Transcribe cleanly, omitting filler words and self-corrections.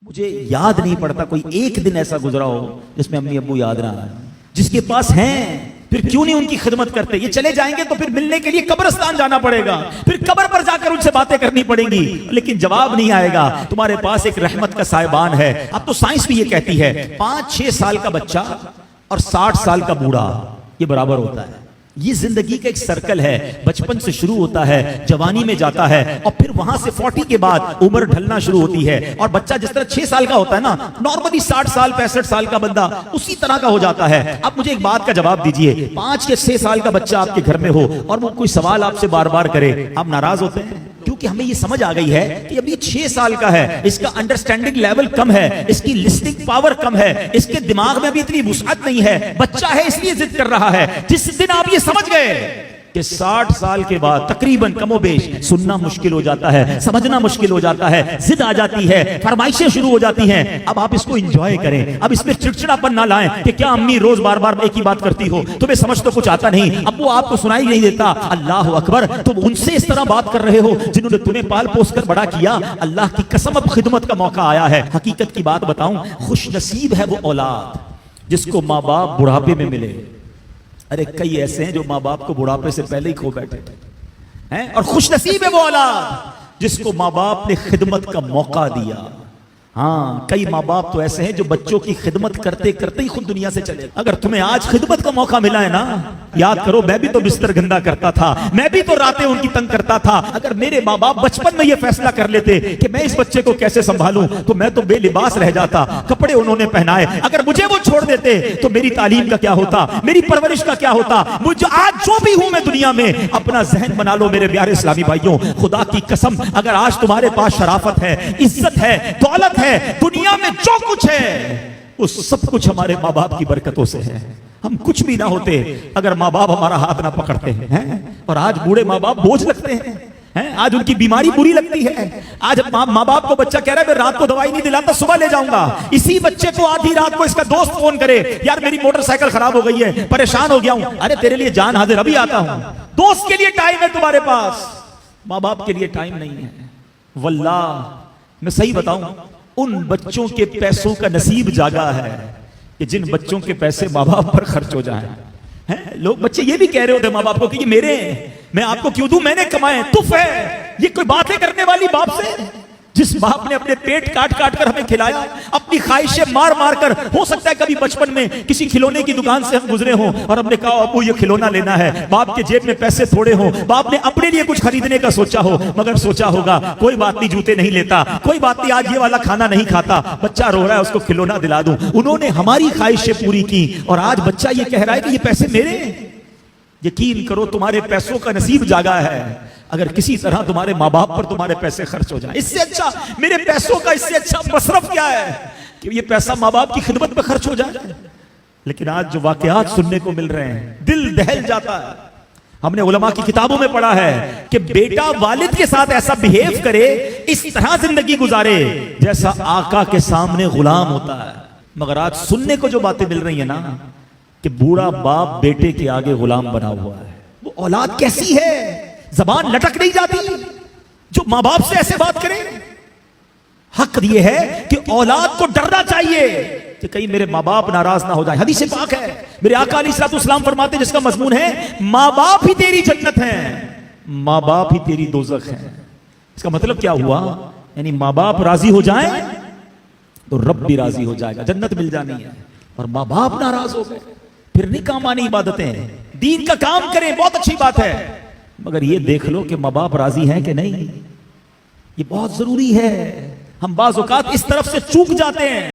مجھے یاد نہیں پڑتا کوئی ایک دن ایسا گزرا ہو جس میں امی ابو یاد نہ آئے. جس کے پاس ہیں پھر کیوں نہیں ان کی خدمت کرتے؟ یہ چلے جائیں گے تو پھر ملنے کے لیے قبرستان جانا پڑے گا, پھر قبر پر جا کر ان سے باتیں کرنی پڑیں گی, لیکن جواب نہیں آئے گا. تمہارے پاس ایک رحمت کا سائبان ہے. اب تو سائنس بھی یہ کہتی ہے 5-6 سال کا بچہ اور 60 سال کا بوڑھا یہ برابر ہوتا ہے. یہ زندگی کا ایک سرکل ہے, بچپن سے شروع ہوتا ہے, جوانی میں جاتا ہے, اور پھر وہاں سے 40 کے بعد عمر ڈھلنا شروع ہوتی ہے. اور بچہ جس طرح 6 سال کا ہوتا ہے نا, نارملی 60 سال 65 سال کا بندہ اسی طرح کا ہو جاتا ہے. اب مجھے ایک بات کا جواب دیجئے, 5 یا 6 سال کا بچہ آپ کے گھر میں ہو اور وہ کوئی سوال آپ سے بار بار کرے, آپ ناراض ہوتے ہیں؟ کیونکہ ہمیں یہ سمجھ آ گئی ہے کہ اب یہ 6 سال کا ہے, اس کا انڈرسٹینڈنگ لیول کم ہے, اس کی لسننگ پاور کم ہے, اس کے دماغ میں ابھی اتنی وسعت نہیں ہے, بچہ ہے اس لیے ضد کر رہا ہے. جس دن آپ یہ سمجھ گئے کہ 60 سال کے بعد تقریباً کم و بیش سننا مشکل ہو جاتا ہے, سمجھنا مشکل ہو جاتا ہے, ضد آ جاتی ہے, فرمائشیں شروع ہو جاتی ہیں, اب آپ اس کو انجوائے کریں. اب اس میں چڑچڑاپن نہ لائیں کہ کیا امی روز بار بار ایک ہی بات کرتی ہو, تمہیں سمجھ تو کچھ آتا نہیں, ابو آپ کو سنائی نہیں دیتا. اللہ اکبر, تم ان سے اس طرح بات کر رہے ہو جنہوں نے تمہیں پال پوس کر بڑا کیا. اللہ کی قسم اب خدمت کا موقع آیا ہے. حقیقت کی بات بتاؤں, خوش نصیب ہے وہ اولاد جس کو ماں باپ بڑھاپے میں ملے. ارے کئی ایسے ہیں جو ماں باپ کو بڑھاپے سے پہلے ہی کھو بیٹھے ہیں, اور خوش نصیب ہے وہ اولاد جس کو ماں باپ نے خدمت کا موقع دیا. ہاں, کئی ماں باپ تو ایسے ہیں جو بچوں کی خدمت کرتے کرتے ہی خود دنیا سے چلے. اگر تمہیں آج خدمت کا موقع ملا ہے نا, یاد کرو میں بھی تو بستر گندا کرتا تھا, میں بھی تو راتیں ان کی تنگ کرتا تھا. اگر میرے ماں باپ بچپن میں یہ فیصلہ کر لیتے کہ میں اس بچے کو کیسے سنبھالوں تو میں تو بے لباس رہ جاتا. کپڑے انہوں نے پہنائے, اگر مجھے وہ چھوڑ دیتے تو میری تعلیم کا کیا ہوتا, میری پرورش کا کیا ہوتا. مجھے آج جو بھی ہوں میں دنیا میں, اپنا ذہن بنا لو میرے پیارے اسلامی بھائیوں, خدا کی قسم اگر آج تمہارے پاس شرافت ہے, عزت ہے, دولت ہے, دنیا میں جو کچھ ہے وہ سب کچھ ہمارے ماں باپ کی برکتوں سے ہے. ہم کچھ بھی نہ ہوتے اگر ماں باپ ہمارا ہاتھ نہ پکڑتے ہیں. اور آج بوڑھے ماں باپ بوجھ لگتے ہیں, آج ان کی بیماری بری لگتی ہے. آج ماں باپ کو بچہ کہہ رہا ہے میں رات کو دوائی نہیں دلاتا, صبح لے جاؤں گا. اسی بچے کو آدھی رات کو اس کا دوست فون کرے, یار میری موٹر سائیکل خراب ہو گئی ہے, پریشان ہو گیا ہوں. ارے تیرے لیے جان حاضر, ابھی آتا ہوں. دوست کے لیے ٹائم ہے تمہارے پاس, ماں باپ کے لیے ٹائم نہیں ہے. واللہ میں صحیح بتاؤں, ان بچوں کے پیسوں کا نصیب جاگا ہے کہ جن بچوں کے پیسے ماں باپ پر خرچ ہو جائیں. لوگ بچے یہ بھی کہہ رہے ہوتے ماں باپ کو کہ یہ میرے ہیں, میں آپ کو کیوں دوں, میں نے کمائے, تف ہے. یہ کوئی باتیں کرنے والی باپ سے, جس باپ نے اپنے پیٹ کاٹ کاٹ کر ہمیں کھلایا, اپنی خواہشیں مار مار کر. ہو سکتا ہے کبھی بچپن میں کسی کھلونے کی دکان سے ہم گزرے ہوں اور ہم نے کہا ابو یہ کھلونا لینا ہے, باپ کے جیب میں پیسے تھوڑے ہوں, باپ نے اپنے لیے کچھ خریدنے کا سوچا ہو, مگر سوچا ہوگا کوئی بات نہیں جوتے نہیں لیتا, کوئی بات نہیں آج یہ والا کھانا نہیں کھاتا, بچہ رو رہا ہے اس کو کھلونا دلا دوں. انہوں نے ہماری خواہشیں پوری کی, اور آج بچہ یہ کہہ رہا ہے کہ یہ پیسے میرے ہیں. یقین کرو تمہارے پیسوں کا نصیب جاگا ہے اگر کسی طرح تمہارے ماں باپ پر تمہارے پیسے خرچ ہو جائیں. اس سے اچھا میرے پیسوں کا اس سے اچھا مصرف کیا ہے کہ یہ پیسہ ماں باپ کی خدمت میں خرچ ہو جائے. لیکن آج جو واقعات سننے کو مل رہے ہیں دل دہل جاتا ہے. ہم نے علماء کی کتابوں میں پڑھا ہے کہ بیٹا والد کے ساتھ ایسا بہیو کرے, اس طرح زندگی گزارے جیسا آقا کے سامنے غلام ہوتا ہے. مگر آج سننے کو جو باتیں مل رہی ہیں نا کہ بوڑھا باپ بیٹے کے آگے غلام بنا ہوا ہے. وہ اولاد کیسی ہے, زبان لٹک نہیں جاتی جو ماں باپ سے ایسے بات کرے. حق یہ ہے کہ اولاد کو ڈرنا چاہیے کہ کہیں میرے ماں باپ ناراض نہ ہو جائے. حدیث پاک ہے, میرے آقا علیہ الصلوۃ والسلام فرماتے جس کا مضمون ہے ماں باپ ہی تیری جنت ہیں, ماں باپ ہی تیری دوزخ ہیں. اس کا مطلب کیا ہوا, یعنی ماں باپ راضی ہو جائیں تو رب بھی راضی ہو جائے گا, جنت مل جانی ہے. اور ماں باپ ناراض ہو گئے پھر نہیں کام آنی عبادتیں. دین کا کام کریں بہت اچھی بات ہے, مگر یہ دیکھ لو کہ ماں باپ راضی ہیں کہ نہیں, یہ بہت ضروری ہے. ہم بعض اوقات اس طرف سے چوک جاتے ہیں.